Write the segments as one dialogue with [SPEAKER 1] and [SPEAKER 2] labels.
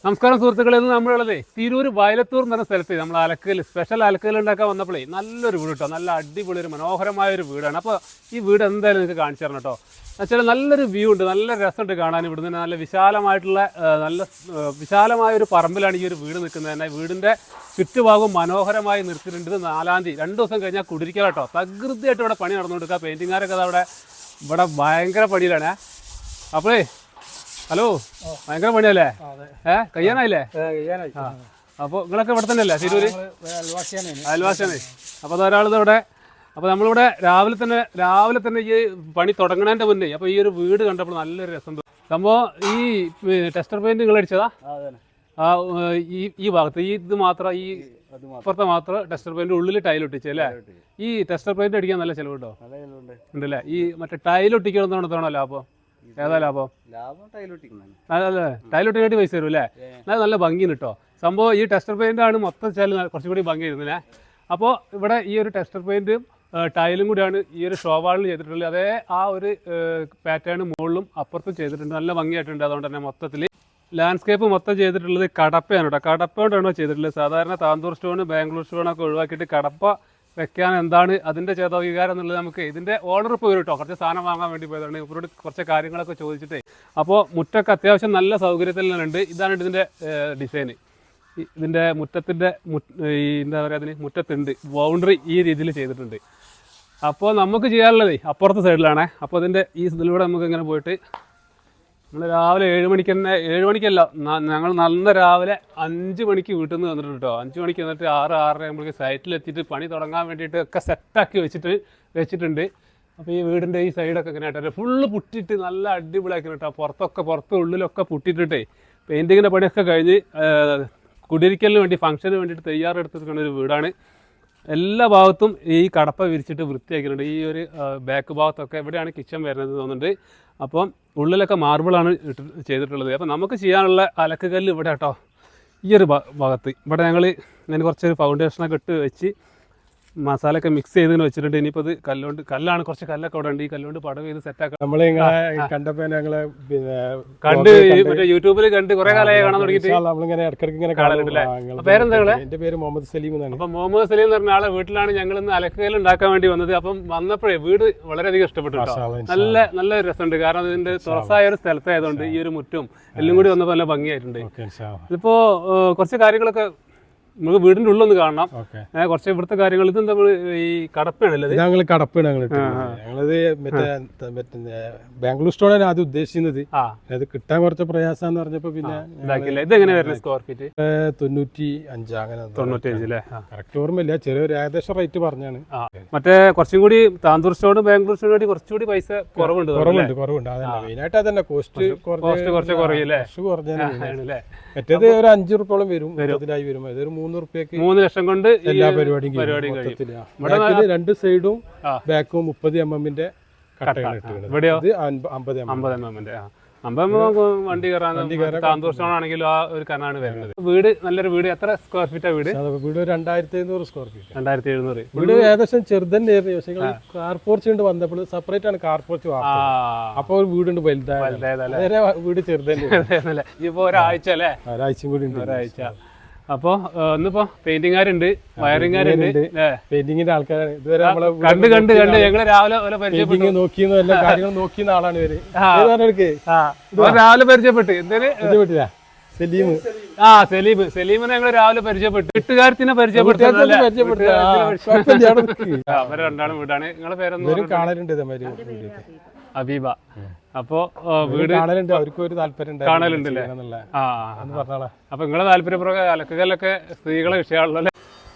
[SPEAKER 1] നമസ്കാരം സുഹൃത്തുക്കളെ, ഇന്ന് നമ്മളുള്ളതേ തിരൂർ വയലത്തൂർ എന്ന് പറഞ്ഞ സ്ഥലത്ത് നമ്മൾ അലക്കൽ സ്പെഷ്യൽ അലക്കൽ ഉണ്ടാക്കാൻ വന്നപ്പോഴേ നല്ലൊരു വീട് കേട്ടോ. നല്ല അടിപൊളി ഒരു മനോഹരമായ ഒരു വീടാണ്. അപ്പോൾ ഈ വീട് എന്തായാലും നിങ്ങൾക്ക് കാണിച്ചു തരണം കേട്ടോ. എന്നുവെച്ചാൽ നല്ലൊരു വ്യൂ ഉണ്ട്, നല്ല രസമുണ്ട് കാണാൻ. ഇവിടുന്ന് നല്ല വിശാലമായിട്ടുള്ള വിശാലമായ ഒരു പറമ്പിലാണ് ഈ ഒരു വീട് നിൽക്കുന്നത് തന്നെ. വീടിൻ്റെ ചുറ്റുഭാഗം മനോഹരമായി നിർത്തിയിട്ടുണ്ട്. 4-ാം തീയതി 2 ദിവസം കഴിഞ്ഞാൽ കുടിരിക്കുക കേട്ടോ. തകൃതിയായിട്ട് ഇവിടെ പണി നടന്നുകൊടുക്കുക. പെയിൻറ്റിങ്ങാരൊക്കെ ഇവിടെ ഭയങ്കര പണിയിലാണ്. അപ്പോഴേ ഹലോ, ഭയങ്കര പണിയല്ലേ? കഴിയാനായില്ലേ? അപ്പോൾ നിങ്ങളൊക്കെ ഇവിടെ തന്നെ അല്ലേ? തിരൂര് അയൽവാസിയാണ്. അപ്പോൾ അതൊരാളിത് ഇവിടെ. അപ്പോൾ നമ്മളിവിടെ രാവിലെ തന്നെ ഈ പണി തുടങ്ങണതിൻ്റെ മുന്നേ അപ്പോൾ ഈ ഒരു വീട് കണ്ടപ്പോൾ നല്ലൊരു രസം. സംഭവം ഈ ടെസ്റ്റർ പെയിന്റ് നിങ്ങൾ അടിച്ചതാ? ഈ ഭാഗത്ത് ഇത് മാത്രം, ഈ അപ്പുറത്തെ മാത്രം ടെസ്റ്റർ പെയിന്റ് ഉള്ളിൽ ടൈലൊട്ടിച്ച് അല്ലേ? ഈ ടെസ്റ്റർ പെയിന്റ് അടിക്കാൻ നല്ല ചിലവുണ്ടോ? ഉണ്ടല്ലേ? ഈ മറ്റേ ടൈലൊട്ടിക്കണമെന്നാണ് തോന്നണല്ലോ. അപ്പോൾ ഏതാ ലാഭം? അതല്ലേ, ടൈലൊട്ടിക്കായിട്ട് പൈസ തരും അല്ലേ? നല്ല ഭംഗി കിട്ടോ സംഭവം. ഈ ടെസ്റ്റർ പെയിന്റ് ആണ് മൊത്തം കുറച്ചുകൂടി ഭംഗി ഇരുന്നില്ലേ. അപ്പോൾ ഇവിടെ ഈ ഒരു ടെസ്റ്റർ പെയിന്റും ടൈലും കൂടിയാണ് ഈ ഒരു ഷോവാളിൽ ചെയ്തിട്ടുള്ളത്. അതേ ആ ഒരു പാറ്റേൺ മുകളിലും അപ്പുറത്തും ചെയ്തിട്ടുണ്ട്. നല്ല ഭംഗിയായിട്ടുണ്ട്. അതുകൊണ്ട് തന്നെ മൊത്തത്തിൽ ലാൻഡ്സ്കേപ്പ് മൊത്തം ചെയ്തിട്ടുള്ളത് കടപ്പയാണ് കേട്ടോ. കടപ്പ കൊണ്ടാണോ ചെയ്തിട്ടുള്ളത്. സാധാരണ താന്തൂർ സ്റ്റോൺ, ബാംഗ്ലൂർ സ്റ്റോണൊക്കെ ഒഴിവാക്കിയിട്ട് കടപ്പ വെക്കാൻ എന്താണ് അതിൻ്റെ ചേതോവികാരം എന്നുള്ളത് നമുക്ക് ഇതിൻ്റെ ഓർഡർ ഇപ്പോൾ വരും കേട്ടോ. കുറച്ച് സാധനം വാങ്ങാൻ വേണ്ടി പോയതാണ്. ഇവരോട് കുറച്ച് കാര്യങ്ങളൊക്കെ ചോദിച്ചിട്ടേ. അപ്പോൾ മുറ്റൊക്കെ അത്യാവശ്യം നല്ല സൗകര്യത്തിലുണ്ട്. ഇതാണ് ഇതിൻ്റെ ഡിസൈൻ. ഇതിൻ്റെ മുറ്റത്തിൻ്റെ ഈ എന്താ പറയുക, അതിന് മുറ്റത്തുണ്ട് ബൗണ്ടറി ഈ രീതിയിൽ ചെയ്തിട്ടുണ്ട്. അപ്പോൾ നമുക്ക് ചെയ്യാനുള്ളതേ അപ്പുറത്തെ സൈഡിലാണേ. അപ്പോൾ അതിൻ്റെ ഈ ഇതിലൂടെ നമുക്ക് ഇങ്ങനെ പോയിട്ട് നമ്മൾ രാവിലെ 7 മണിക്ക് തന്നെ, 7 മണിക്കല്ല, ഞങ്ങൾ നല്ല രാവിലെ 5 മണിക്ക് വീട്ടിൽ നിന്ന് വന്നിട്ടുണ്ട് കേട്ടോ. 5 മണിക്ക് വന്നിട്ട് 6-6:30 ആകുമ്പോഴേക്ക് സൈറ്റിലെത്തിയിട്ട് പണി തുടങ്ങാൻ വേണ്ടിയിട്ട് ഒക്കെ സെറ്റാക്കി വെച്ചിട്ടുണ്ട്. അപ്പോൾ ഈ വീടിൻ്റെ ഈ സൈഡൊക്കെ ഇങ്ങനെ ആയിട്ട് ഫുള്ള് പുട്ടിയിട്ട് നല്ല അടിപൊളിയാക്കി കേട്ടോ. പുറത്ത് ഉള്ളിലൊക്കെ പുട്ടിയിട്ടേ പെയിൻറ്റിങ്ങിൻ്റെ പണിയൊക്കെ കഴിഞ്ഞ് കുടിരിക്കലിന് വേണ്ടി ഫംഗ്ഷന് വേണ്ടിയിട്ട് തയ്യാറെടുത്തിരിക്കുന്ന ഒരു വീടാണ്. എല്ലാ ഭാഗത്തും ഈ കടപ്പ വിരിച്ചിട്ട് വൃത്തിയാക്കിയിട്ടുണ്ട്. ഈ ഒരു ബാക്ക് ഭാഗത്തൊക്കെ എവിടെയാണ് കിച്ചൺ വരുന്നത് തോന്നുന്നുണ്ട്. അപ്പം ഉള്ളിലൊക്കെ മാർബിളാണ് ചെയ്തിട്ടുള്ളത്. അപ്പം നമുക്ക് ചെയ്യാനുള്ള അലക്കുകല്ല് ഇവിടെ കേട്ടോ. ഈ ഒരു ഭാഗത്ത് ഇവിടെ ഞാൻ കുറച്ചൊരു ഫൗണ്ടേഷനൊക്കെ ഇട്ട് വെച്ച് മസാലയൊക്കെ മിക്സ് ചെയ്തതിന് വെച്ചിട്ടുണ്ട്. ഇനിയിപ്പോൾ ഇത് കല്ലാണ്, കുറച്ച് കല്ലൊക്കെ അവിടെ ഉണ്ട്. ഈ കല്ലുകൊണ്ട് പടം ചെയ്ത് സെറ്റാക്കാം.
[SPEAKER 2] കണ്ടപ്പോ ഞങ്ങള്
[SPEAKER 1] കണ്ട് മറ്റേ യൂട്യൂബിൽ കണ്ട് കുറെ കാലമായി കാണാൻ തുടങ്ങിയിട്ട്
[SPEAKER 2] നമ്മളിങ്ങനെ ഇടയ്ക്കിടയ്ക്ക് ഇങ്ങനെ
[SPEAKER 1] കാണലുണ്ടല്ലേ? പേരെന്താ?
[SPEAKER 2] എന്റെ പേര് മുഹമ്മദ് സലീം എന്നാണ്.
[SPEAKER 1] അപ്പം മുഹമ്മദ് സലീം എന്ന് പറഞ്ഞ ആളെ വീട്ടിലാണ് ഞങ്ങൾ ഇന്ന് അലക്കുകല്ല് ഉണ്ടാക്കാൻ വേണ്ടി വന്നത്. അപ്പം വന്നപ്പോഴേ വീട് വളരെയധികം ഇഷ്ടപ്പെട്ടു കേട്ടോ. നല്ല രസമുണ്ട്. കാരണം ഇതിന്റെ തുറസായ ഒരു സ്ഥലത്തായതുകൊണ്ട് ഈ ഒരു മുറ്റും എല്ലാം കൂടി വന്നപ്പോൾ നല്ല ഭംഗിയായിട്ടുണ്ട്. ഇതിപ്പോ കുറച്ച് കാര്യങ്ങളൊക്കെ നമുക്ക് വീടിന്റെ ഉള്ളൊന്ന് കാണണം. കുറച്ച് ഇവിടുത്തെ കാര്യങ്ങൾ. ഇത് നമ്മൾ ഈ കടപ്പാണല്ലേ?
[SPEAKER 2] ഞങ്ങൾ കടപ്പാണ് ഞങ്ങളത് മറ്റേ ബാംഗ്ലൂർ സ്റ്റോണാണ് ആദ്യം ഉദ്ദേശിക്കുന്നത്. അത് കിട്ടാൻ കുറച്ച് പ്രയാസാന്ന് പറഞ്ഞപ്പോ പിന്നെ
[SPEAKER 1] ഇതെങ്ങനെ വരുന്നത്? സ്ക്വയർ ഫീറ്റ്
[SPEAKER 2] 95 അങ്ങനെ
[SPEAKER 1] 95 അല്ലേ?
[SPEAKER 2] കറക്റ്റ് ഓർമ്മയില്ല, ചെറിയൊരു ഏകദേശം റേറ്റ് പറഞ്ഞാണ്.
[SPEAKER 1] മറ്റേ കുറച്ചും കൂടി താന്തൂർ സ്റ്റോൺ, ബാംഗ്ലൂർ സ്റ്റോൺ കുറച്ചുകൂടി പൈസ കുറവുണ്ട്.
[SPEAKER 2] അതന്നെ മെയിനായിട്ട് അതന്നെ കോസ്റ്റ്
[SPEAKER 1] കുറച്ച് കുറയില്ലേ?
[SPEAKER 2] കുറഞ്ഞല്ലേ? മറ്റേത് ഒരു 5 റുപ്യോളം വരും. ഇതൊരു 3 റുപ്യക്ക്
[SPEAKER 1] 3 ലക്ഷം കൊണ്ട്
[SPEAKER 2] എല്ലാ പരിപാടിയും 2 സൈഡും ബാക്കും 30 mm കട്ടയാണ്.
[SPEAKER 1] ഇവിടെയോ
[SPEAKER 2] 50
[SPEAKER 1] mm. 50 വണ്ടി കയറാൻ താന്തൂർ സ്റ്റോൺ ആണെങ്കിലും ആ ഒരു കനാണ് വരുന്നത്. വീട് നല്ലൊരു വീട്. എത്ര സ്ക്വയർ ഫീറ്റാ വീട്?
[SPEAKER 2] വീട് 2700 സ്ക്വയർ ഫീറ്റ്.
[SPEAKER 1] 2700.
[SPEAKER 2] വീട് ഏകദേശം ചെറുതന്നെയായിരുന്നു. പക്ഷേ കാർ പോർച്ച് കൊണ്ട് വന്നപ്പോൾ സെപ്പറേറ്റ് ആണ് കാർ പോർച്ച്. അപ്പൊ ഒരു വീടുണ്ട് വലുതായ വീട് ചെറുതന്നെ.
[SPEAKER 1] ഇപ്പൊ ഒരാഴ്ച അല്ലേ?
[SPEAKER 2] ഒരാഴ്ചയും കൂടി ഉണ്ട്.
[SPEAKER 1] ഒരാഴ്ച. അപ്പൊ ഇന്നിപ്പോ പെയിന്റിംഗുകാരുണ്ട്, വയറിംഗുകാരുണ്ട്,
[SPEAKER 2] പെയിന്റിങ്ങിന്റെ ആൾക്കാരാണ്. ഇതുവരെ നമ്മളെ
[SPEAKER 1] കണ്ട് ഞങ്ങള് രാവിലെ
[SPEAKER 2] പെയിന്റിങ് നോക്കിയെന്ന് എല്ലാ കാര്യങ്ങളും നോക്കിയ ആളാണ് ഇവര്.
[SPEAKER 1] രാവിലെ പരിചയപ്പെട്ട് എന്തേലും
[SPEAKER 2] സലീം.
[SPEAKER 1] സലീമിനെ ഞങ്ങൾ രാവിലെ പരിചയപ്പെട്ടു. വീട്ടുകാരത്തിനെ പരിചയപ്പെട്ടു. അവരെ രണ്ടാളും വീടാണ്. നിങ്ങളെ പേരൊന്നും
[SPEAKER 2] കാണലുണ്ട്
[SPEAKER 1] ഹബീബ. അപ്പോ വീട്
[SPEAKER 2] കാണലുണ്ട്. അവർക്ക് ഒരു താല്പര്യം
[SPEAKER 1] കാണലുണ്ടല്ലേ? അപ്പൊ നിങ്ങളെ താല്പര്യപ്രകാരം അലക്കുകല്ലൊക്കെ സ്ത്രീകളെ വിഷയമാണല്ലോ അല്ലേ?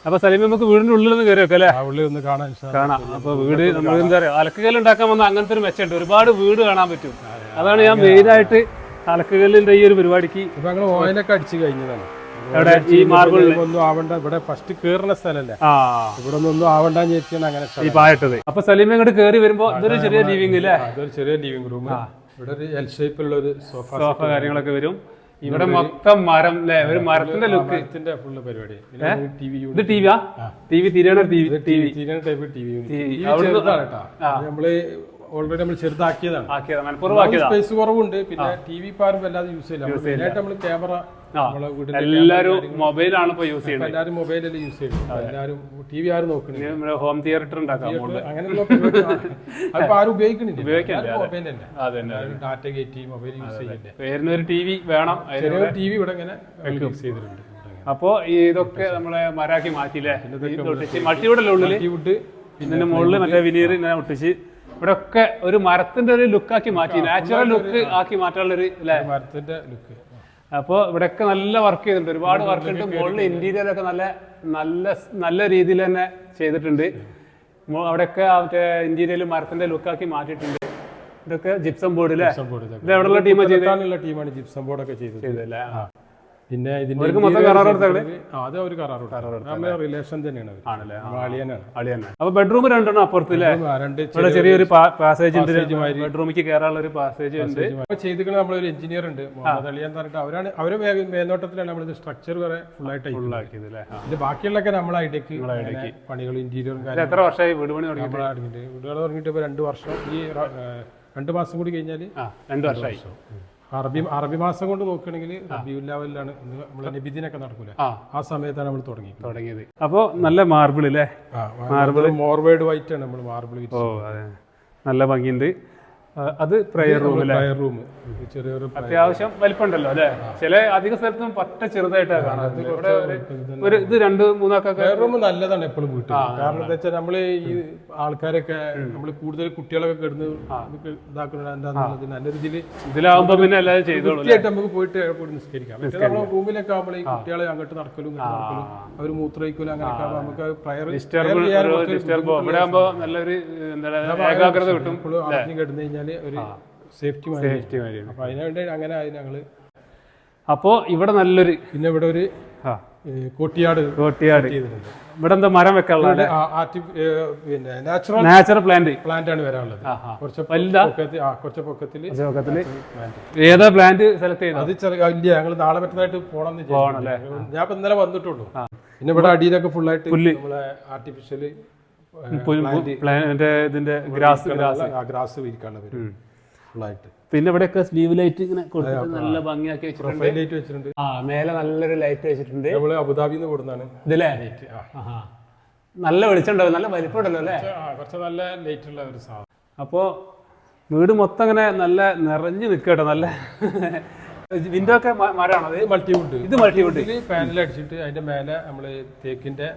[SPEAKER 1] അപ്പൊ സലീം നമുക്ക് വീടിന്റെ ഉള്ളിൽ നിന്ന് കയറി വെക്കല്ലേ?
[SPEAKER 2] ഉള്ളിൽ ഒന്ന്
[SPEAKER 1] കാണാം. അപ്പൊ വീട് നമ്മൾ എന്താ പറയാ, അലക്കുകല്ല് ഉണ്ടാക്കാൻ വന്ന അങ്ങനത്തെ ഒരു മെച്ചമുണ്ട്. ഒരുപാട് വീട് കാണാൻ പറ്റും. അതാണ് ഞാൻ മെയിനായിട്ട് അലക്കുകല്ലിന്റെ ഈ ഒരു പരിപാടിക്ക്.
[SPEAKER 2] ഇപ്പൊ ഞങ്ങൾ ഓയിലൊക്കെ അടിച്ചു കഴിഞ്ഞതാണ്.
[SPEAKER 1] ഇവിടെ ഈ മാർബിളിൽ
[SPEAKER 2] ഒന്നും ആവണ്ട. ഇവിടെ ഫസ്റ്റ് കേറുന്ന സ്ഥലല്ലേ, ഇവിടെ ഒന്നും ആവണ്ടെന്ന് ചോദിച്ചാൽ അങ്ങനെ
[SPEAKER 1] ഈ പായിട്ടത്. അപ്പൊ സലീം ഇങ്ങോട്ട് കയറി വരുമ്പോ ഇതൊരു ചെറിയ ലിവിംഗ് അല്ലേ?
[SPEAKER 2] അതൊരു ചെറിയ ലിവിംഗ് റൂം. ഇവിടെ ഒരു എൽ ഷേപ്പുള്ള ഒരു
[SPEAKER 1] സോഫ കാര്യങ്ങളൊക്കെ വരും. ഇവിടെ മൊത്തം മരം അല്ലേ? ഒരു മരത്തിന്റെ ലുക്ക്.
[SPEAKER 2] ഫുള്ള് പരിപാടി.
[SPEAKER 1] ഇത് ടിവിയാ? ടിവി തിരിയണ
[SPEAKER 2] ടൈപ്പ് ടിവി. നമ്മള് ഓൾറെഡി നമ്മൾ ചെറുതാക്കിയതാണ്. സ്പേസ് കുറവുണ്ട്. പിന്നെ ടി വി പാരും വല്ലാതെ യൂസ് ചെയ്യില്ല. മെയിനായിട്ട് നമ്മൾ ക്യാമറ നമ്മളെ വീട്ടിൽ
[SPEAKER 1] എല്ലാരും മൊബൈലാണ് ഇപ്പൊ യൂസ് ചെയ്യുന്നത്.
[SPEAKER 2] എല്ലാവരും മൊബൈലല്ലേ യൂസ് ചെയ്യുന്നത്. എല്ലാവരും TV ആരും നോക്കണില്ല.
[SPEAKER 1] ഹോം തിയേറ്റർ ഉണ്ടാക്കാം
[SPEAKER 2] അങ്ങനെയുള്ള അതിപ്പോ ആരും ഉപയോഗിക്കണില്ല. മൊബൈൽ തന്നെ. ഡാറ്റ കയറ്റി മൊബൈൽ യൂസ് ചെയ്യില്ല.
[SPEAKER 1] പേരിന് ഒരു TV വേണം.
[SPEAKER 2] ചെറിയൊരു TV ഇവിടെ ഇങ്ങനെ യൂസ് ചെയ്തിട്ടുണ്ട്.
[SPEAKER 1] അപ്പൊ ഇതൊക്കെ നമ്മളെ മരാക്കി മാറ്റിയില്ലേ, മൾട്ടിവുഡല്ലേ ഉള്ളില്, ഇതിന്റെ മുകളിൽ മറ്റേ വിനീർ ഇങ്ങനെ ഒട്ടിച്ച് ഇവിടെ ഒക്കെ ഒരു മരത്തിന്റെ ഒരു ലുക്കാക്കി മാറ്റി, നാച്ചുറൽ ലുക്ക് ആക്കി മാറ്റാനുള്ള ഒരു
[SPEAKER 2] മരത്തിന്റെ ലുക്ക്.
[SPEAKER 1] അപ്പോൾ ഇവിടെയൊക്കെ നല്ല വർക്ക് ചെയ്തിട്ടുണ്ട്, ഒരുപാട് വർക്ക് ഉണ്ട്. മുകളിൽ ഇന്റീരിയർ ഒക്കെ നല്ല നല്ല നല്ല രീതിയിൽ തന്നെ ചെയ്തിട്ടുണ്ട്. അവിടെയൊക്കെ മറ്റേ ഇന്റീരിയർ മരത്തിന്റെ ലുക്കാക്കി മാറ്റിയിട്ടുണ്ട്. ഇതൊക്കെ ജിപ്സം ബോർഡ് അല്ലേ, ഇത് എവിടെയുള്ള
[SPEAKER 2] ടീമാണ് ജിപ്സം ബോർഡ് ഒക്കെ ചെയ്തല്ലേ. പിന്നെ ഇതിന്റെ അത് ഒരു കരാറ് റിലേഷൻ തന്നെയാണ്.
[SPEAKER 1] അപ്പൊ ബെഡ്റൂം രണ്ടെണ്ണം അപ്പുറത്തില്ലേ, ചെറിയൊരു പാസേജ് ഉണ്ട്, ബെഡ്റൂമിലേക്ക് കയറാനുള്ള ഒരു പാസേജ് ഉണ്ട്.
[SPEAKER 2] ചെയ്തിട്ട് നമ്മളൊരു എഞ്ചിനീയർ ഉണ്ട് മുഹമ്മദ് അലി എന്ന് പറഞ്ഞിട്ട്, അവരെ മേൽനോട്ടത്തിലാണ് നമ്മളിത് സ്ട്രക്ചർ വരെ ഫുള്ളാക്കിയത്. ഇത് ബാക്കിയുള്ളൊക്കെ നമ്മളെ ഐഡിയക്ക് പണികൾ ഇന്റീരിയറും കാര്യങ്ങളും.
[SPEAKER 1] എത്ര വർഷമായി വീട് പണി
[SPEAKER 2] വീടുകൾ തുടങ്ങിയിട്ട് ഇപ്പൊ 2 വർഷം. ഈ 2 മാസം കൂടി കഴിഞ്ഞാൽ
[SPEAKER 1] 2 വർഷമായി.
[SPEAKER 2] അറബി മാസം കൊണ്ട് നോക്കുകയാണെങ്കിൽ റബീഉൽ അവ്വലിലാണ് നമ്മളെ നബിദിനൊക്കെ നടക്കൂല, ആ സമയത്താണ് നമ്മൾ തുടങ്ങിയത്.
[SPEAKER 1] അപ്പൊ നല്ല മാർബിൾ അല്ലേ,
[SPEAKER 2] മാർബിൾ മോർവേഡ് വൈറ്റ് ആണ് നമ്മൾ മാർബിൾ.
[SPEAKER 1] നല്ല ഭംഗിയുണ്ട്. അത് പ്രയർ റൂം,
[SPEAKER 2] ചെറിയൊരു
[SPEAKER 1] അത്യാവശ്യം വലിപ്പമുണ്ടല്ലോ അല്ലെ. ചില അധിക സ്ഥലത്തും പറ്റ ചെറുതായിട്ടാണ് കാണാറ്. ഒരു ഇത് 2-3
[SPEAKER 2] പ്രയർ റൂം നല്ലതാണ് എപ്പോഴും വീട്ടിൽ. കാരണം എന്താ വെച്ചാൽ നമ്മള് ഈ ആൾക്കാരൊക്കെ നമ്മള് കൂടുതൽ കുട്ടികളൊക്കെ കിടന്ന് ഇതാക്കുന്നത് നല്ല രീതിയിൽ
[SPEAKER 1] ഇതിലാവുമ്പോ പിന്നെ എല്ലാവരും ചെയ്തോളൂ,
[SPEAKER 2] നമുക്ക് പോയിട്ട് നിസ്കരിക്കാം. നമ്മളെ റൂമിലൊക്കെ ആവുമ്പോൾ ഈ കുട്ടികളെ അങ്ങോട്ട് നടക്കലും അവര് മൂത്രയിക്കലും അങ്ങനെയൊക്കെ നമുക്ക് പ്രയർ
[SPEAKER 1] ഇവിടെ ആകുമ്പോ നല്ലൊരു ഏകാഗ്രത കിട്ടും.
[SPEAKER 2] കിടന്നു കഴിഞ്ഞാൽ ഒരു സേഫ്റ്റി അപ്പൊ അതിനുവേണ്ടി അങ്ങനെ ഞങ്ങള്.
[SPEAKER 1] അപ്പോ ഇവിടെ നല്ലൊരു, പിന്നെ
[SPEAKER 2] ഇവിടെ ഒരു കോട്ടിയാട്
[SPEAKER 1] ഇവിടെ എന്താ മരം വെക്കാനുള്ള
[SPEAKER 2] പിന്നെ
[SPEAKER 1] നാച്ചുറൽ പ്ലാന്റ്
[SPEAKER 2] ആണ് വരാനുള്ളത്. കുറച്ച് പൊക്കത്തില്
[SPEAKER 1] ഏതാ പ്ലാന്റ് സെലക്ട് ചെയ്തത്?
[SPEAKER 2] അത് ഇല്ല, ഞങ്ങൾ നാളെ പറ്റുന്നതായിട്ട് പോകണമെന്ന് ഞാൻ ഇപ്പൊ ഇന്നലെ വന്നിട്ടുള്ളൂ. പിന്നെ ഇവിടെ അടിയിലൊക്കെ ഫുള്ളായിട്ട് നമ്മളെ ആർട്ടിഫിഷ്യൽ
[SPEAKER 1] ഇതിന്റെ ഗ്രാസ്
[SPEAKER 2] വിരിക്കാനുള്ള ഫുള്ളായിട്ട്.
[SPEAKER 1] പിന്നെ ഇവിടെയൊക്കെ സ്ലീവ് ലൈറ്റ് ഇങ്ങനെ കൊടുത്തിട്ട് നല്ല ഭംഗിയാക്കി വെച്ചിട്ടുണ്ട്. മേലെ നല്ലൊരു ലൈറ്റ് വെച്ചിട്ടുണ്ട്.
[SPEAKER 2] നമ്മള് അബുദാബിന്ന് കൊടുത്താണ്
[SPEAKER 1] ഇതല്ലേ. നല്ല വെളിച്ചുണ്ടാവും, നല്ല വലിപ്പമുണ്ടല്ലോ അല്ലേ,
[SPEAKER 2] കുറച്ച് നല്ല ലൈറ്റ് ഉള്ള ഒരു സാധനം.
[SPEAKER 1] അപ്പോ വീട് മൊത്തം ഇങ്ങനെ നല്ല നിറഞ്ഞു നിൽക്കട്ടോ. നല്ല വിൻഡോ ഒക്കെ മരമാണോ? അത്
[SPEAKER 2] മൾട്ടിവുഡ്.
[SPEAKER 1] ഇത് മൾട്ടിവുഡ്
[SPEAKER 2] പാനൽ അടിച്ചിട്ട് അതിന്റെ മേലെ നമ്മള് തേക്കിന്റെ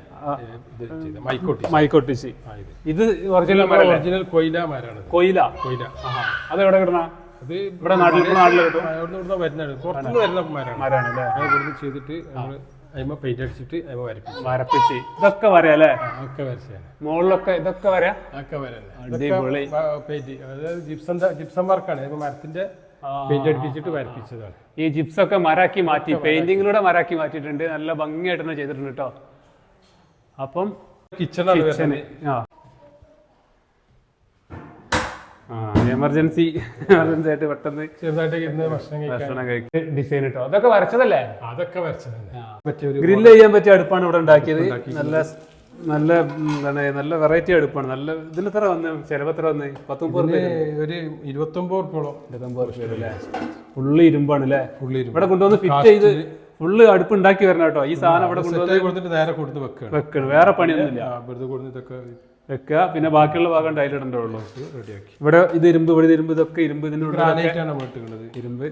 [SPEAKER 1] മൈക്കൊട്ടിച്ച്. ഇത് ഒറിജിനൽ
[SPEAKER 2] കൊയില മരമാണ്.
[SPEAKER 1] കൊയില അത് എവിടെ കിട്ടണ? അത് ഇവിടെ നാട്ടിൽ കിട്ടും.
[SPEAKER 2] വരുന്നതാണ്, പുറത്തുനിന്ന് വരുന്ന മരമാണ് അല്ലേ. ചെയ്തിട്ട് നമ്മള് അതിമ പെയിന്റ് അടിച്ചിട്ട്
[SPEAKER 1] വരപ്പിച്ച് ഇതൊക്കെ വരല്ലേ,
[SPEAKER 2] ഒക്കെ വരച്ചാണ്.
[SPEAKER 1] മുകളിലൊക്കെ ഇതൊക്കെ വരാം,
[SPEAKER 2] ഒക്കെ വരല്ലേ. പെയിന്റ് അതായത് ജിപ്സം വർക്കാണ്, മരത്തിന്റെ പെയിന്റ് അടിപ്പിച്ചിട്ട് വരപ്പിച്ചതാണ്.
[SPEAKER 1] ഈ ജിപ്സ് ഒക്കെ മരാക്കി മാറ്റി, പെയിന്റിങ്ങിലൂടെ മരാക്കി മാറ്റിയിട്ടുണ്ട്. നല്ല ഭംഗിയായിട്ട് തന്നെ ചെയ്തിട്ടുണ്ട് കേട്ടോ. അപ്പം
[SPEAKER 2] കിച്ചണാണ്.
[SPEAKER 1] എമർജൻസി ആയിട്ട് പെട്ടെന്ന്
[SPEAKER 2] ചെറുതായിട്ട്
[SPEAKER 1] ഭക്ഷണം കഴിക്കാൻ ഡിസൈൻ കിട്ടോ. അതൊക്കെ വരച്ചതല്ലേ?
[SPEAKER 2] അതൊക്കെ വരച്ചതല്ലേ.
[SPEAKER 1] ഗ്രില്ല് ചെയ്യാൻ പറ്റിയ അടുപ്പാണ് ഇവിടെ ഉണ്ടാക്കിയത്. നല്ല നല്ല എന്താണ്, നല്ല വെറൈറ്റി അടുപ്പാണ്. നല്ല ഇതിന് എത്ര വന്ന് ചിലവ് എത്ര വന്ന്? 19
[SPEAKER 2] ഒരു 29
[SPEAKER 1] അല്ലേ. ഫുള്ള് ഇരുമ്പാണ് അല്ലേ. ഇവിടെ കൊണ്ടുവന്ന് ഫിറ്റ് ചെയ്ത് ഫുള്ള് അടുപ്പ് ഉണ്ടാക്കി വരണം കേട്ടോ. ഈ സാധനം ഇവിടെ
[SPEAKER 2] കൊണ്ടുവന്നിട്ട് നേരെ കൊടുത്ത് വെക്കണം.
[SPEAKER 1] വേറെ പണിയൊന്നുമില്ല, വെക്കുക. പിന്നെ ബാക്കിയുള്ള ഭാഗം ടൈലിടണ്ടുള്ളൂ. ഇവിടെ ഇത് ഇരുമ്പ്, ഇവിടെ ഇരുമ്പ്, ഇതൊക്കെ ഇരുമ്പ്. ഇതിന്റെ ഇരുമ്പ്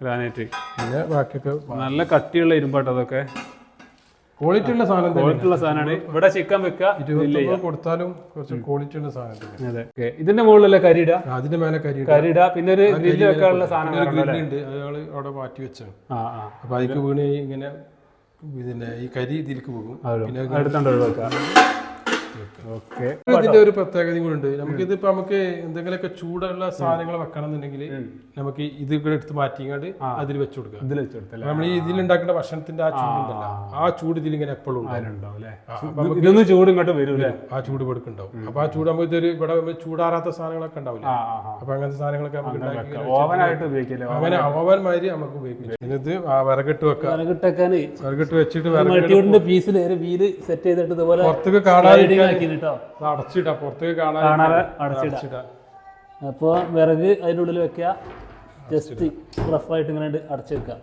[SPEAKER 1] ഗ്രാനൈറ്റ്.
[SPEAKER 2] പിന്നെ ബാക്കിയൊക്കെ
[SPEAKER 1] നല്ല കട്ടിയുള്ള ഇരുമ്പാട്ടോ. അതൊക്കെ
[SPEAKER 2] ക്വാളിറ്റി ഉള്ള
[SPEAKER 1] സാധനമാണ്. ഇവിടെ ചിക്കൻ വെക്കുക
[SPEAKER 2] കൊടുത്താലും കുറച്ച് ക്വാളിറ്റി ഉള്ള സാധനം.
[SPEAKER 1] അതെ. ഇതിന്റെ മുകളിലല്ലേ കരിയിട,
[SPEAKER 2] അതിന്റെ മേലെ
[SPEAKER 1] കരിയിട. പിന്നെ ഒരു ഗ്രില്ല് വെക്കാനുള്ള സാധനം
[SPEAKER 2] ഉണ്ട്, അയാള് അവിടെ മാറ്റി വെച്ചാണ്. അപ്പൊ അതിക്ക് വീണ് ഇങ്ങനെ ഇതിന്റെ ഈ കരി ഇതിലേക്ക് പോകും.
[SPEAKER 1] പിന്നെ എടുത്തോണ്ട് ഒഴിവാക്കാം.
[SPEAKER 2] ഇതിന്റെ ഒരു പ്രത്യേകതയും കൂടെ ഉണ്ട്. നമുക്കിതിപ്പോ നമുക്ക് എന്തെങ്കിലുമൊക്കെ ചൂടുള്ള സാധനങ്ങൾ വെക്കണം എന്നുണ്ടെങ്കിൽ നമുക്ക് ഇത് ഇവിടെ എടുത്ത് മാറ്റിങ്ങാണ്ട് അതിൽ വെച്ചു കൊടുക്കാം. നമ്മൾ ഈ ഇതിലുണ്ടാക്കുന്ന ഭക്ഷണത്തിന്റെ ആ ചൂടുണ്ടല്ലോ, ആ ചൂട് ഇതിലിങ്ങനെ എപ്പോഴും
[SPEAKER 1] ചൂട് ഇങ്ങോട്ട് വരും.
[SPEAKER 2] ആ ചൂട് കൊടുക്കുന്നുണ്ടാവും. അപ്പൊ ആ ചൂട് നമുക്ക് ഇതൊരു ഇവിടെ ചൂടാറാത്ത സാധനങ്ങളൊക്കെ ഉണ്ടാവില്ല. അപ്പൊ അങ്ങനത്തെ സാധനങ്ങളൊക്കെ നമുക്ക്
[SPEAKER 1] ഓവനായിട്ട് ഉപയോഗിക്കില്ല.
[SPEAKER 2] അങ്ങനെ ഓവൻ മാതിരി നമുക്ക് ഉപയോഗിക്കാം. ഇത് വിറകിട്ട് വെക്കാം. വിറകിട്ട് വെച്ചിട്ട് പുറത്തേക്ക് കാണാൻ അടച്ചിട്ടാ, പുറത്തേക്ക് കാണാതെ അടച്ചിടാ.
[SPEAKER 1] അപ്പോൾ വിറക് അതിൻ്റെ ഉള്ളിൽ വെക്കുക, ജസ്റ്റ് റഫായിട്ട് ഇങ്ങനെ അടച്ചു വെക്കുക.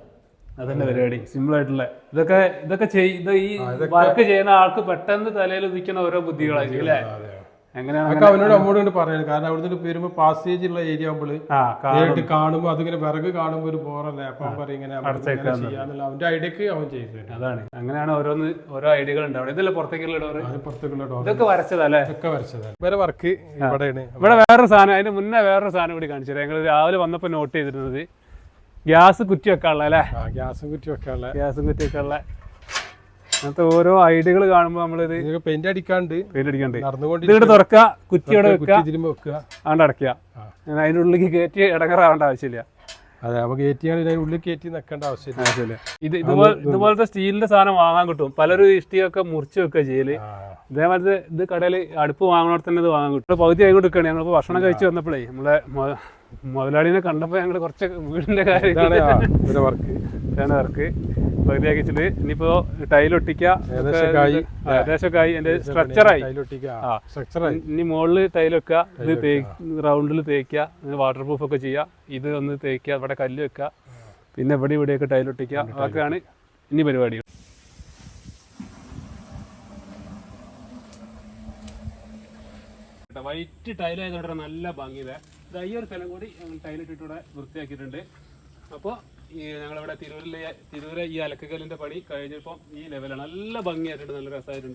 [SPEAKER 1] അതന്നെ പരിപാടി സിമ്പിൾ ആയിട്ടുള്ള ഇതൊക്കെ ഈ വർക്ക് ചെയ്യുന്ന ആൾക്ക് പെട്ടെന്ന് തലയിൽ ഉദിക്കുന്ന ഓരോ ബുദ്ധികളായിരിക്കും അല്ലേ? എങ്ങനെയാണ്
[SPEAKER 2] അവനോട് അമ്മോട് പറയുന്നത്. കാരണം അവിടുന്ന് വരുമ്പോ പാസേജ് ഉള്ള ഏരിയ ആകുമ്പോൾ നേരിട്ട് കാണുമ്പോൾ അതിങ്ങനെ വിറക് കാണുമ്പോൾ ഒരു ബോറല്ലേ. അപ്പൊ അവൻ പറയും ഇങ്ങനെ ചെയ്യാന്നുള്ള അവന്റെ ഐഡിയക്ക് അവൻ ചെയ്തു.
[SPEAKER 1] അതാണ് അങ്ങനെയാണ് ഓരോ ഐഡിയകൾ ഉണ്ടാവും. ഇതല്ലേ പുറത്തേക്കുള്ള ഡോർ?
[SPEAKER 2] പുറത്തേക്കുള്ള ഡോർ
[SPEAKER 1] ഇതൊക്കെ വരച്ചതല്ലേ?
[SPEAKER 2] ഒക്കെ വരച്ചതാണ്. വേറെ വർക്ക് ഇവിടെയാണ്.
[SPEAKER 1] ഇവിടെ വേറൊരു സാധനം, അതിന് മുന്നേ വേറൊരു സാധനം കൂടി കാണിച്ചു തരാം. ഞങ്ങൾ രാവിലെ വന്നപ്പോൾ നോട്ട് ചെയ്തിരുന്നത് ഗ്യാസ് കുറ്റി വെക്കാനുള്ള അല്ലേ?
[SPEAKER 2] ഗ്യാസും കുറ്റി വെക്കാനുള്ള
[SPEAKER 1] അങ്ങനത്തെ ഓരോ ഐഡിയകൾ കാണുമ്പോൾ നമ്മളിത്
[SPEAKER 2] പെയിന്റ് അടിക്കാണ്ട്
[SPEAKER 1] നടന്നുകൊണ്ട് ഇതിവിടെ തുറക്കുക, കുറ്റിയോടെ വെക്കുക, ആണ്ട് അടയ്ക്കുക. അതിനുള്ളിലേക്ക് കയറ്റി ഇടങ്ങറാവേണ്ട ആവശ്യമില്ല.
[SPEAKER 2] അതെ, നമുക്ക് ഉള്ളിൽ കയറ്റി നിൽക്കേണ്ട ആവശ്യമില്ല.
[SPEAKER 1] ഇതുപോലത്തെ സ്റ്റീലിന്റെ സാധനം വാങ്ങാൻ കിട്ടും. പലരും ഇഷ്ടിയൊക്കെ മുറിച്ച് വെക്കുക ചെയ്യല്. ഇതേപോലത്തെ ഇത് കടയിൽ അടുപ്പ് വാങ്ങണോടെ തന്നെ ഇത് വാങ്ങാൻ കിട്ടും. പകുതി ആയി കൊടുക്കുകയാണ്. ഞങ്ങളിപ്പോൾ ഭക്ഷണം കഴിച്ച് വന്നപ്പോഴേ നമ്മളെ മുതലാളിനെ കണ്ടപ്പോൾ ഞങ്ങൾ കുറച്ച് വീടിന്റെ കാര്യം വർക്ക് പകുതിയാക്കി വെച്ചിട്ട് ഇനിയിപ്പോ ടൈലൊട്ടിക്കുക, ഏകദേശമൊക്കെ ആയി. എന്റെ സ്ട്രക്ചറായി. ഇനി മുകളിൽ ടൈൽ വെക്കുക, ഇത് റൗണ്ടിൽ തേക്കുക, വാട്ടർ പ്രൂഫ് ഒക്കെ ചെയ്യുക, ഇത് ഒന്ന് തേക്കുക, ഇവിടെ കല്ല് വെക്കുക, പിന്നെ ഇവിടെയൊക്കെ ടൈലൊട്ടിക്കുക. അതൊക്കെയാണ് ഇനി പരിപാടി. വൈറ്റ് ടൈലായതോടെ നല്ല ഭംഗിയില്ല. ഈ ഒരു സ്ഥലം കൂടി ടൈലിട്ടിട്ടൂടെ വൃത്തിയാക്കിയിട്ടുണ്ട്. അപ്പോൾ ഞങ്ങളിവിടെ തിരൂരിലെ ഈ അലക്കുകല്ലിന്റെ പണി കഴിഞ്ഞപ്പോൾ ഈ ലെവലാണ്. നല്ല ഭംഗിയായിട്ടുണ്ട്, നല്ല രസമായിട്ടുണ്ട്.